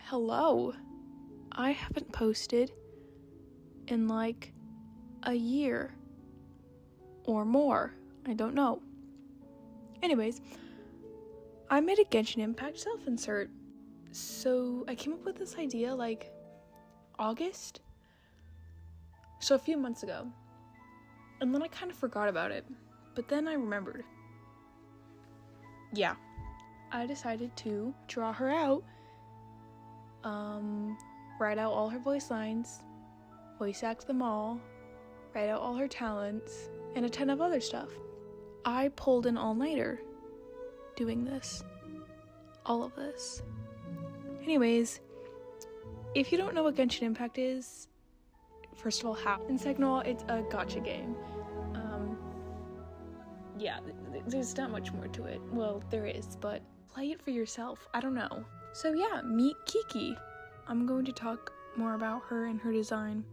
Hello. I haven't posted in like a year or more. I don't know. Anyways, I made a Genshin Impact self-insert. So I came up with this idea like August. So a few months ago. And then I kind of forgot about it. But then I remembered. Yeah. I decided to draw her out. Write out all her voice lines, voice act them all, write out all her talents, and a ton of other stuff. I pulled an all-nighter doing this. All of this. Anyways, if you don't know what Genshin Impact is, first of all, how? And second of all, it's a gacha game. Yeah, there's not much more to it. Well, there is, but play it for yourself. I don't know. So yeah, meet Kiki. I'm going to talk more about her and her design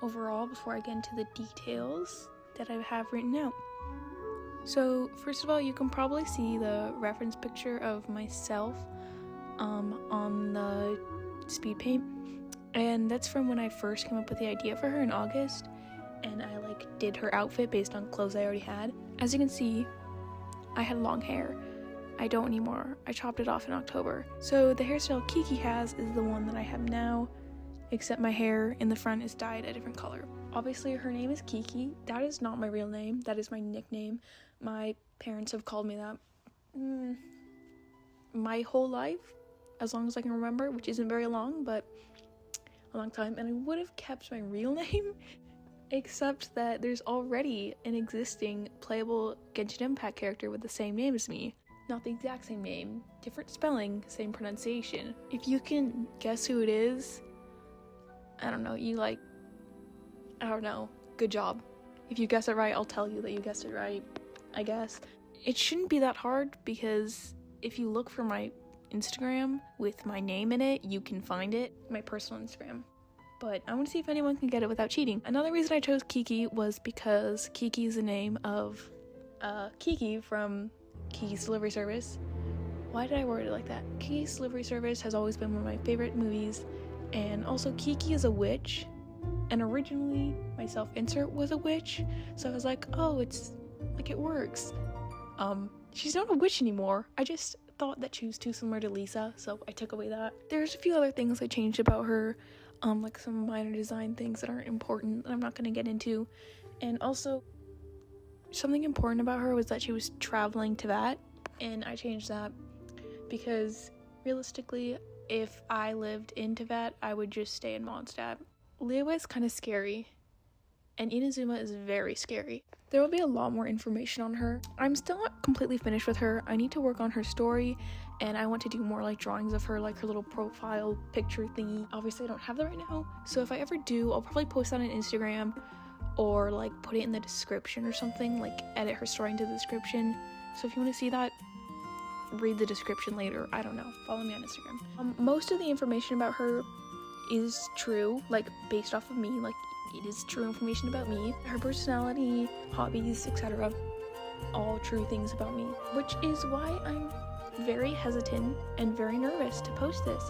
overall before I get into the details that I have written out. So first of all, you can probably see the reference picture of myself on the Speedpaint, and that's from when I first came up with the idea for her in August, and I did her outfit based on clothes I already had. As you can see, I had long hair. I don't anymore. I chopped it off in October. So the hairstyle Kiki has is the one that I have now, except my hair in the front is dyed a different color. Obviously her name is Kiki. That is not my real name. That is my nickname. My parents have called me that my whole life, as long as I can remember, which isn't very long, but a long time. And I would have kept my real name, except that there's already an existing playable Genshin Impact character with the same name as me. Not the exact same name, different spelling, same pronunciation. If you can guess who it is, I don't know, I don't know, good job. If you guess it right, I'll tell you that you guessed it right, I guess. It shouldn't be that hard because if you look for my Instagram with my name in it, you can find it, my personal Instagram. But I want to see if anyone can get it without cheating. Another reason I chose Kiki was because Kiki is the name of Kiki from Kiki's Delivery Service. Why did I word it like that? Kiki's Delivery Service has always been one of my favorite movies, and also Kiki is a witch, and originally my self-insert was a witch, so I was like, oh, it's like it works. She's not a witch anymore. I just thought that she was too similar to Lisa, so I took away that. There's a few other things I changed about her, like some minor design things that aren't important that I'm not gonna get into, and also something important about her was that she was traveling to Teyvat, and I changed that because realistically, if I lived in Teyvat, I would just stay in Mondstadt. Liyue is kind of scary, and Inazuma is very scary. There will be a lot more information on her. I'm still not completely finished with her. I need to work on her story, and I want to do more drawings of her, her little profile picture thingy. Obviously, I don't have that right now, so if I ever do, I'll probably post that on Instagram, or put it in the description or something, edit her story into the description. So if you want to see that, read the description later. I don't know, follow me on Instagram. Most of the information about her is true, based off of me, it is true information about me, her personality, hobbies, etc. All true things about me, which is why I'm very hesitant and very nervous to post this,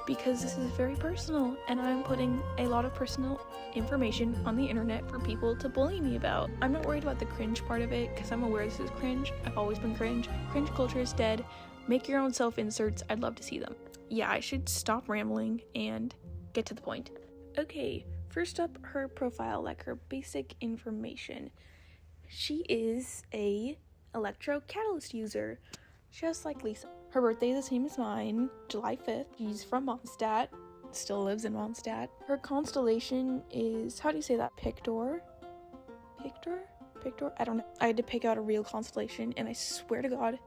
because this is very personal, and I'm putting a lot of personal information on the internet for people to bully me about. I'm not worried about the cringe part of it, because I'm aware this is cringe. I've always been cringe. Cringe culture is dead. Make your own self-inserts. I'd love to see them. Yeah, I should stop rambling and get to the point. Okay, first up, her profile, her basic information. She is a Electro Catalyst user, just like Lisa. Her birthday is the same as mine, July 5th. She's from Mondstadt, still lives in Mondstadt. Her constellation is, how do you say that? Pictor? I don't know. I had to pick out a real constellation, and I swear to God,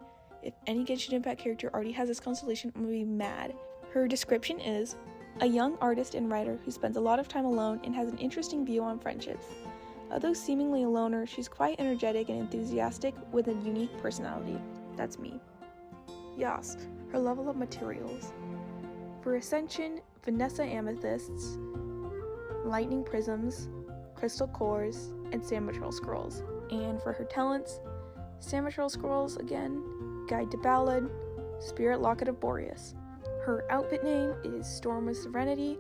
if any Genshin Impact character already has this constellation, I'm gonna be mad. Her description is a young artist and writer who spends a lot of time alone and has an interesting view on friendships. Although seemingly a loner, she's quite energetic and enthusiastic with a unique personality. That's me. Yas, her level of materials. For Ascension, Vanessa amethysts, lightning prisms, crystal cores, and Sandmetrol scrolls. And for her talents, Sandmetrol scrolls again, Guide to Ballad, Spirit Locket of Boreas. Her outfit name is Storm of Serenity,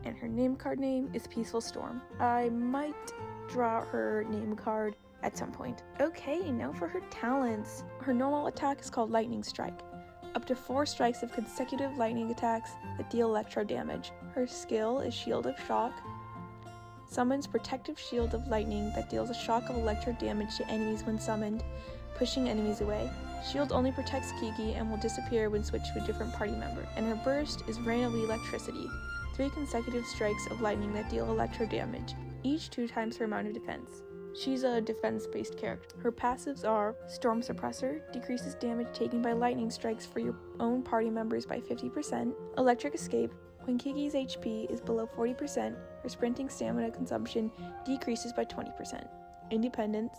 and her name card name is Peaceful Storm. I might draw her name card at some point. Okay, now for her talents. Her normal attack is called Lightning Strike. Up to 4 strikes of consecutive lightning attacks that deal electro damage. Her skill is Shield of Shock. Summons Protective Shield of Lightning that deals a shock of electro damage to enemies when summoned, pushing enemies away. Shield only protects Kiki and will disappear when switched to a different party member. And her burst is Rain of Electricity. 3 consecutive strikes of lightning that deal electro damage, each 2 times her amount of defense. She's a defense-based character. Her passives are Storm Suppressor, decreases damage taken by lightning strikes for your own party members by 50%. Electric Escape, when Kiki's HP is below 40%, her sprinting stamina consumption decreases by 20%. Independence,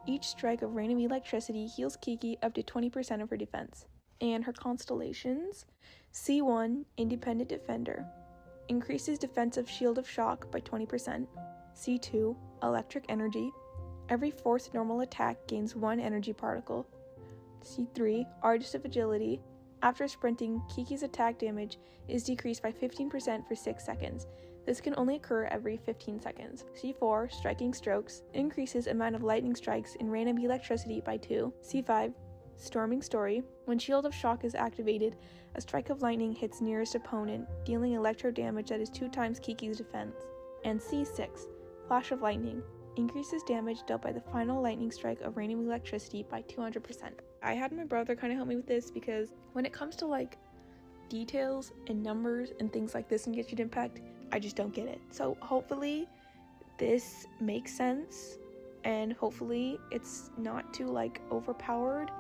each strike of Rain of Electricity heals Kiki up to 20% of her defense. And her constellations, C1, Independent Defender, increases defensive Shield of Shock by 20%. C2, Electric Energy. Every 4th normal attack gains 1 energy particle. C3, Artist of Agility. After sprinting, Kiki's attack damage is decreased by 15% for 6 seconds. This can only occur every 15 seconds. C4, Striking Strokes. Increases amount of lightning strikes in Rain of Electricity by 2. C5, Storming Story. When Shield of Shock is activated, a strike of lightning hits nearest opponent, dealing electro damage that is 2 times Kiki's defense. And C6, Flash of Lightning, increases damage dealt by the final lightning strike of Rain of Electricity by 200%. I had my brother kind of help me with this because when it comes to like details and numbers and things like this in Genshin Impact, I just don't get it. So hopefully this makes sense and hopefully it's not too like overpowered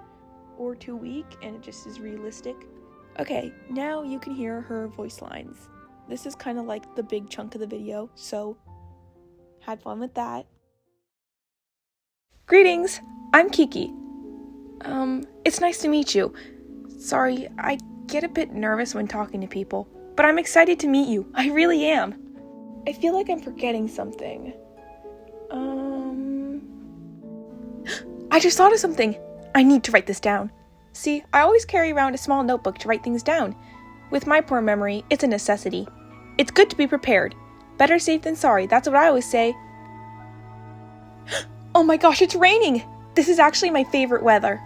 or too weak and it just is realistic. Okay, now you can hear her voice lines. This is kind of like the big chunk of the video, so had fun with that. Greetings, I'm Kiki. It's nice to meet you. Sorry, I get a bit nervous when talking to people, but I'm excited to meet you. I really am. I feel like I'm forgetting something. I just thought of something. I need to write this down. See, I always carry around a small notebook to write things down. With my poor memory, it's a necessity. It's good to be prepared. Better safe than sorry, that's what I always say. Oh my gosh, it's raining! This is actually my favorite weather.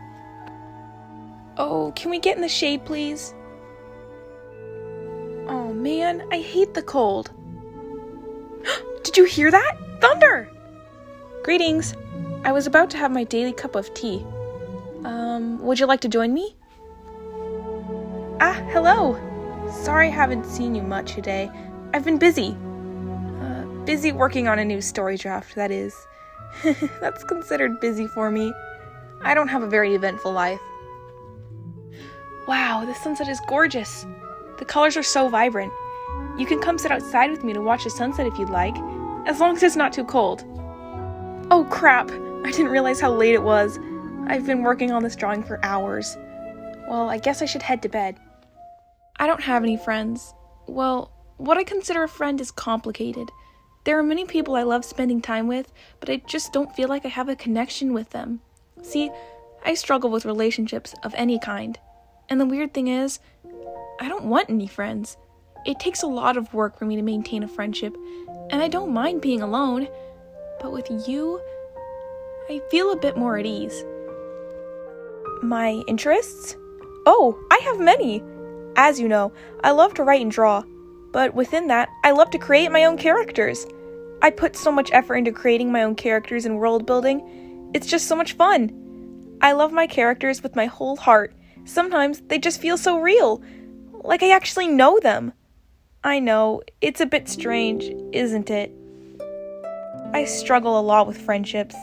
Oh, can we get in the shade, please? Oh man, I hate the cold. Did you hear that? Thunder! Greetings. I was about to have my daily cup of tea. Would you like to join me? Ah, hello! Sorry I haven't seen you much today. I've been busy. Busy working on a new story draft, that is. That's considered busy for me. I don't have a very eventful life. Wow, the sunset is gorgeous. The colors are so vibrant. You can come sit outside with me to watch the sunset if you'd like, as long as it's not too cold. Oh crap, I didn't realize how late it was. I've been working on this drawing for hours. Well, I guess I should head to bed. I don't have any friends. Well, what I consider a friend is complicated. There are many people I love spending time with, but I just don't feel like I have a connection with them. See, I struggle with relationships of any kind. And the weird thing is, I don't want any friends. It takes a lot of work for me to maintain a friendship, and I don't mind being alone. But with you, I feel a bit more at ease. My interests? Oh, I have many. As you know, I love to write and draw. But within that, I love to create my own characters. I put so much effort into creating my own characters and world building. It's just so much fun. I love my characters with my whole heart. Sometimes they just feel so real, like I actually know them. I know, it's a bit strange, isn't it? I struggle a lot with friendships.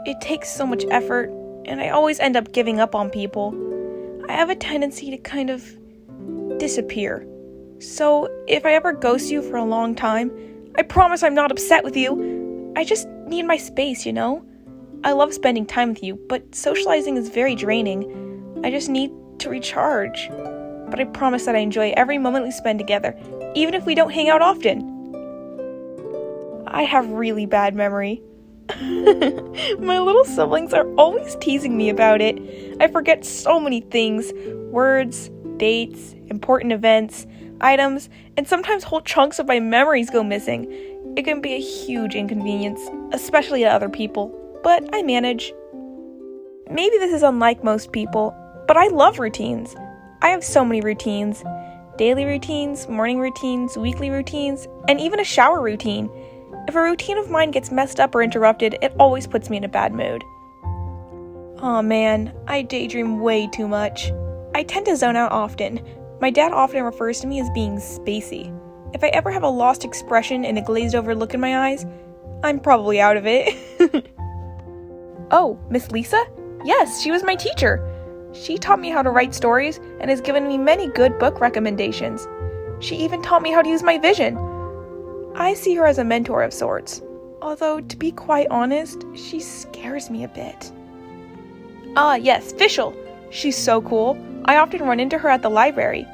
It takes so much effort, and I always end up giving up on people. I have a tendency to kind of disappear. So, if I ever ghost you for a long time, I promise I'm not upset with you. I just need my space, you know? I love spending time with you, but socializing is very draining. I just need to recharge. But I promise that I enjoy every moment we spend together, even if we don't hang out often. I have really bad memory. My little siblings are always teasing me about it. I forget so many things, words, dates, important events, items, and sometimes whole chunks of my memories go missing. It can be a huge inconvenience, especially to other people, but I manage. Maybe this is unlike most people, but I love routines. I have so many routines. Daily routines, morning routines, weekly routines, and even a shower routine. If a routine of mine gets messed up or interrupted, it always puts me in a bad mood. Aw man, I daydream way too much. I tend to zone out often. My dad often refers to me as being spacey. If I ever have a lost expression and a glazed over look in my eyes, I'm probably out of it. Oh, Miss Lisa? Yes, she was my teacher. She taught me how to write stories and has given me many good book recommendations. She even taught me how to use my vision. I see her as a mentor of sorts, although to be quite honest, she scares me a bit. Ah, yes, Fischl. She's so cool. I often run into her at the library.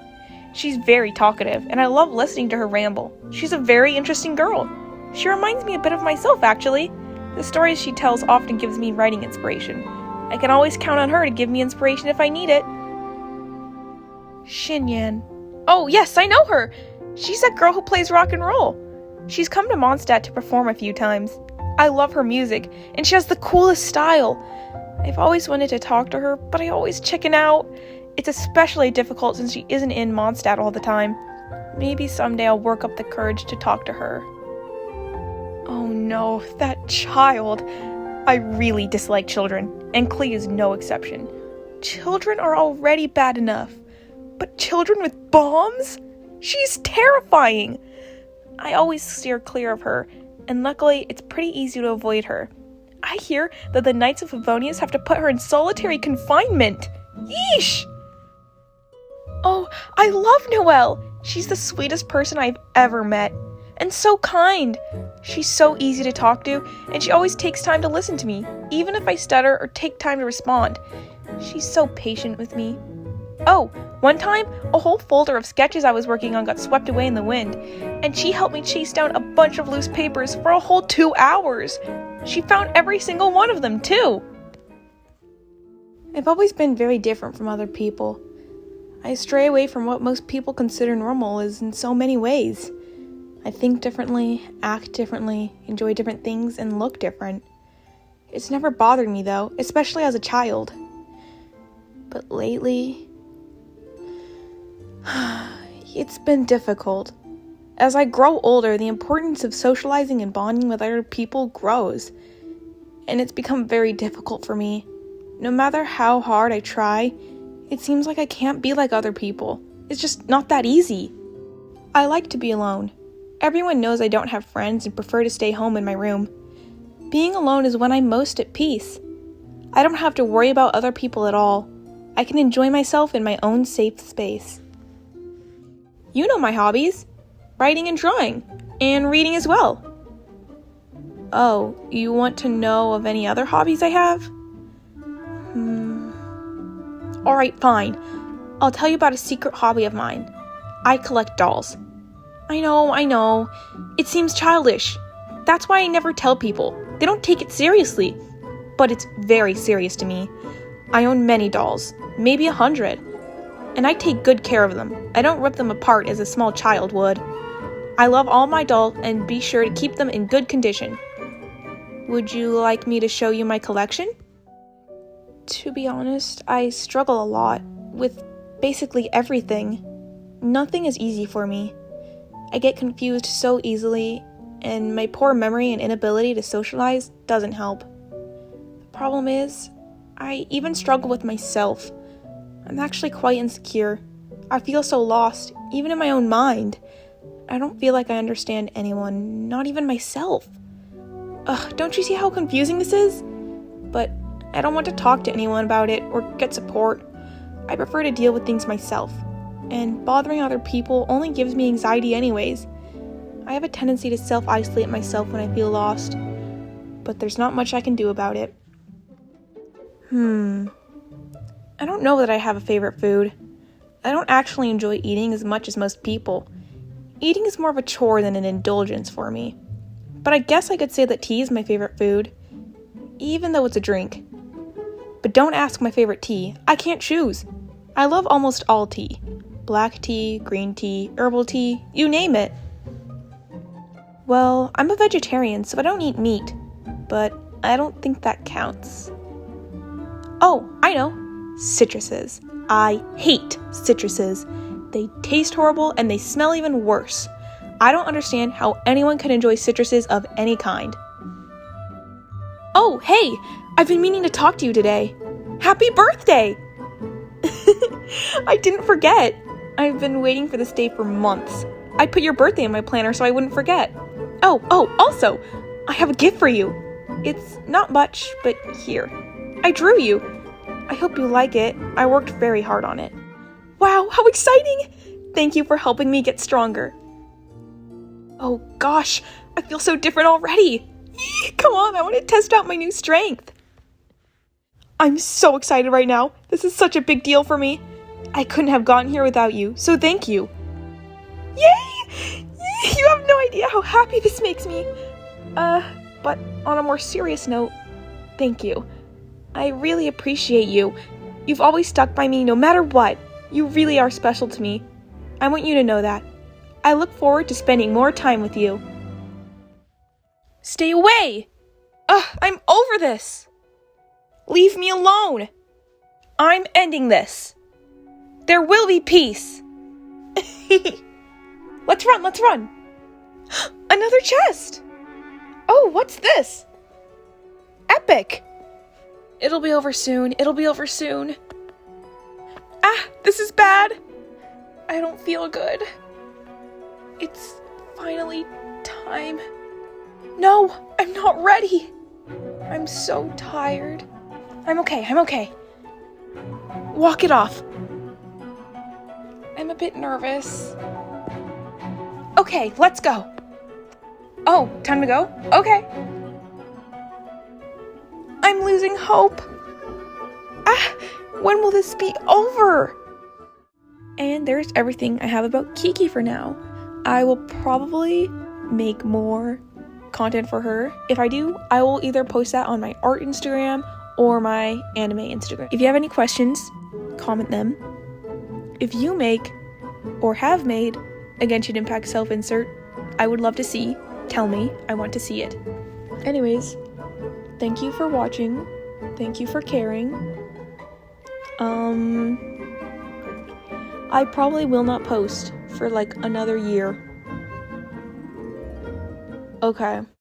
She's very talkative, and I love listening to her ramble. She's a very interesting girl. She reminds me a bit of myself, actually. The stories she tells often gives me writing inspiration. I can always count on her to give me inspiration if I need it. Xinyan. Oh, yes, I know her! She's that girl who plays rock and roll. She's come to Mondstadt to perform a few times. I love her music, and she has the coolest style. I've always wanted to talk to her, but I always chicken out. It's especially difficult since she isn't in Mondstadt all the time. Maybe someday I'll work up the courage to talk to her. Oh no, that child. I really dislike children, and Klee is no exception. Children are already bad enough, but children with bombs? She's terrifying! I always steer clear of her, and luckily it's pretty easy to avoid her. I hear that the Knights of Favonius have to put her in solitary confinement. Yeesh! Oh, I love Noelle! She's the sweetest person I've ever met. And so kind. She's so easy to talk to, and she always takes time to listen to me, even if I stutter or take time to respond. She's so patient with me. Oh, one time, a whole folder of sketches I was working on got swept away in the wind, and she helped me chase down a bunch of loose papers for a whole 2 hours. She found every single one of them, too. I've always been very different from other people. I stray away from what most people consider normal in so many ways. I think differently, act differently, enjoy different things, and look different. It's never bothered me, though, especially as a child. But lately, it's been difficult. As I grow older, the importance of socializing and bonding with other people grows, and it's become very difficult for me. No matter how hard I try, it seems like I can't be like other people. It's just not that easy. I like to be alone. Everyone knows I don't have friends and prefer to stay home in my room. Being alone is when I'm most at peace. I don't have to worry about other people at all. I can enjoy myself in my own safe space. You know my hobbies. Writing and drawing. And reading as well. Oh, you want to know of any other hobbies I have? Alright, fine. I'll tell you about a secret hobby of mine. I collect dolls. I know. It seems childish. That's why I never tell people. They don't take it seriously. But it's very serious to me. I own many dolls, maybe 100. And I take good care of them. I don't rip them apart as a small child would. I love all my dolls and be sure to keep them in good condition. Would you like me to show you my collection? To be honest, I struggle a lot with basically everything. Nothing is easy for me. I get confused so easily, and my poor memory and inability to socialize doesn't help. The problem is, I even struggle with myself. I'm actually quite insecure. I feel so lost, even in my own mind. I don't feel like I understand anyone, not even myself. Ugh, don't you see how confusing this is? But I don't want to talk to anyone about it or get support. I prefer to deal with things myself. And bothering other people only gives me anxiety anyways. I have a tendency to self-isolate myself when I feel lost. But there's not much I can do about it. I don't know that I have a favorite food. I don't actually enjoy eating as much as most people. Eating is more of a chore than an indulgence for me. But I guess I could say that tea is my favorite food, even though it's a drink. But don't ask my favorite tea. I can't choose. I love almost all tea. black tea, green tea, herbal tea, you name it. Well, I'm a vegetarian, so I don't eat meat, but I don't think that counts. Oh, I know. Citruses. I hate citruses. They taste horrible and they smell even worse. I don't understand how anyone can enjoy citruses of any kind. Oh, hey! I've been meaning to talk to you today. Happy birthday! I didn't forget. I've been waiting for this day for months. I put your birthday in my planner so I wouldn't forget. Oh, also, I have a gift for you. It's not much, but here. I drew you. I hope you like it. I worked very hard on it. Wow, how exciting! Thank you for helping me get stronger. Oh gosh, I feel so different already. Come on, I want to test out my new strength. I'm so excited right now. This is such a big deal for me. I couldn't have gotten here without you, so thank you. Yay! You have no idea how happy this makes me. But on a more serious note, thank you. I really appreciate you. You've always stuck by me no matter what. You really are special to me. I want you to know that. I look forward to spending more time with you. Stay away! I'm over this! Leave me alone! I'm ending this. There will be peace. Let's run! Another chest! Oh, what's this? Epic! It'll be over soon. Ah, this is bad. I don't feel good. It's finally time. No, I'm not ready. I'm so tired. I'm okay. Walk it off. I'm a bit nervous. Okay, let's go. Oh, time to go? Okay. I'm losing hope. When will this be over? And there's everything I have about Kiki for now. I will probably make more content for her. If I do, I will either post that on my art Instagram or my anime Instagram. If you have any questions, comment them. If you make or have made a Genshin Impact self-insert, I would love to see. Tell me, I want to see it. Anyways, thank you for watching. Thank you for caring. I probably will not post for like another year. Okay.